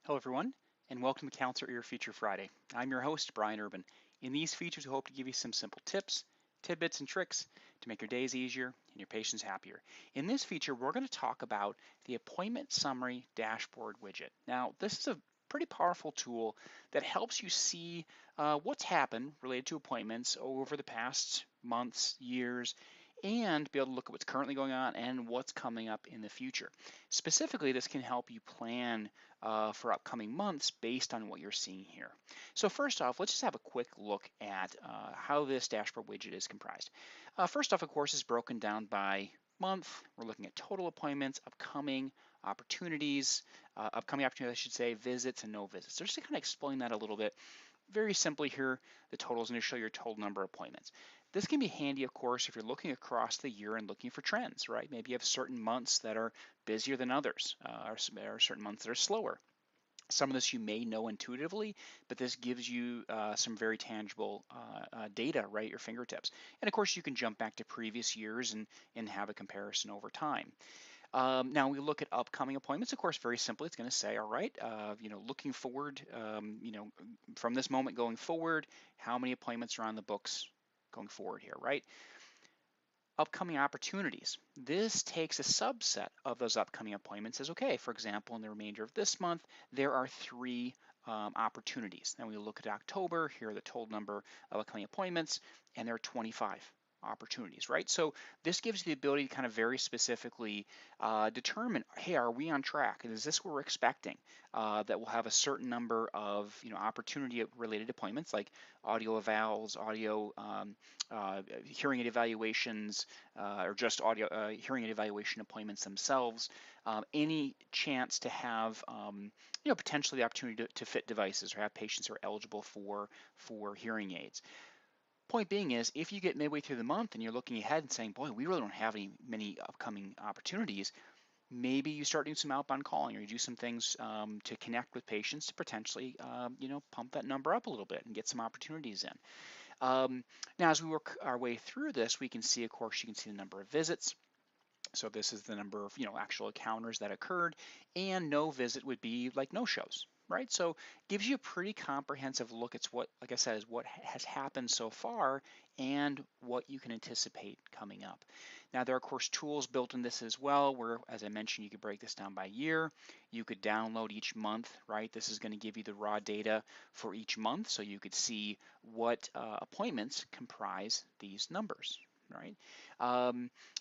Hello, everyone, and welcome to Counselor Ear Feature Friday. I'm your host, Brian Urban. In these features, we hope to give you some simple tips, tidbits, and tricks to make your days easier and your patients happier. In this feature, we're going to talk about the Appointment Summary Dashboard widget. Now, this is a pretty powerful tool that helps you see what's happened related to appointments over the past months, years, and be able to look at what's currently going on and what's coming up in the future. Specifically, this can help you plan for upcoming months based on what you're seeing here. So first off, let's just have a quick look at how this dashboard widget is comprised. First off, of course, is broken down by month. We're looking at total appointments, upcoming opportunities, I should say, visits and no visits. So just to kind of explain that a little bit, very simply here, the total is going to show your total number of appointments. This can be handy, of course, if you're looking across the year and looking for trends, right? Maybe you have certain months that are busier than others, or certain months that are slower. Some of this you may know intuitively, but this gives you some very tangible data right at your fingertips. And of course, you can jump back to previous years and have a comparison over time. Now we look at upcoming appointments. Of course, very simply, it's going to say, all right, looking forward, from this moment going forward, how many appointments are on the books going forward here, right? Upcoming opportunities. This takes a subset of those upcoming appointments as, okay, for example, in the remainder of this month, there are three opportunities. Then we look at October, here are the total number of upcoming appointments, and there are 25 opportunities, right? So this gives you the ability to kind of very specifically determine, hey, are we on track? And is this what we're expecting? That we'll have a certain number of opportunity related appointments like audio evals, audio hearing aid evaluations, or just audio hearing aid evaluation appointments themselves. Any chance to have potentially the opportunity to fit devices or have patients who are eligible for hearing aids. Point being is, if you get midway through the month and you're looking ahead and saying, boy, we really don't have many upcoming opportunities, maybe you start doing some outbound calling or you do some things to connect with patients to potentially, pump that number up a little bit and get some opportunities in. Now, as we work our way through this, we can see, of course, you can see the number of visits. So this is the number of actual encounters that occurred, and no visit would be like no shows, right? So gives you a pretty comprehensive look at what, like I said, is what has happened so far and what you can anticipate coming up. Now there are of course tools built in this as well, where, as I mentioned, you could break this down by year. You could download each month, right? This is going to give you the raw data for each month, so you could see what appointments comprise these numbers, right?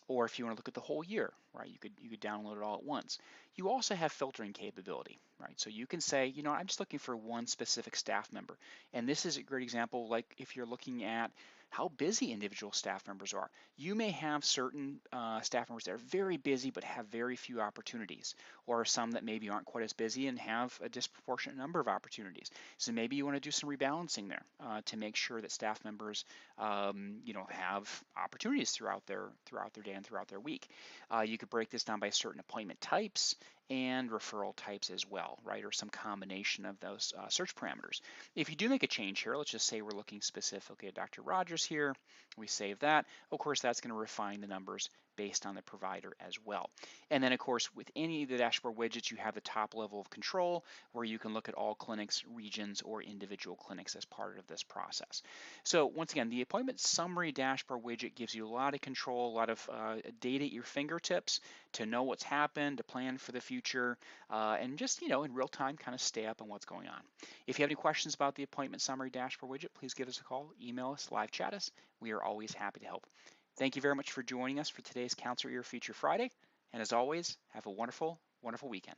Or if you want to look at the whole year, right, you could download it all at once. You also have filtering capability, right? So you can say, I'm just looking for one specific staff member. And this is a great example, like if you're looking at how busy individual staff members are. You may have certain staff members that are very busy but have very few opportunities, or some that maybe aren't quite as busy and have a disproportionate number of opportunities. So maybe you want to do some rebalancing there to make sure that staff members, have opportunities throughout their day and throughout their week. You could break this down by certain appointment types and referral types as well, right? Or some combination of those search parameters. If you do make a change here, let's just say we're looking specifically at Dr. Rogers here, we save that. Of course, that's going to refine the numbers based on the provider as well. And then of course, with any of the dashboard widgets, you have the top level of control where you can look at all clinics, regions, or individual clinics as part of this process. So once again, the appointment summary dashboard widget gives you a lot of control, a lot of data at your fingertips to know what's happened, to plan for the future, and just, in real time kind of stay up on what's going on. If you have any questions about the appointment summary dashboard widget, please give us a call, email us, live chat us. We are always happy to help. Thank you very much for joining us for today's Counselor Ear Feature Friday. And as always, have a wonderful, wonderful weekend.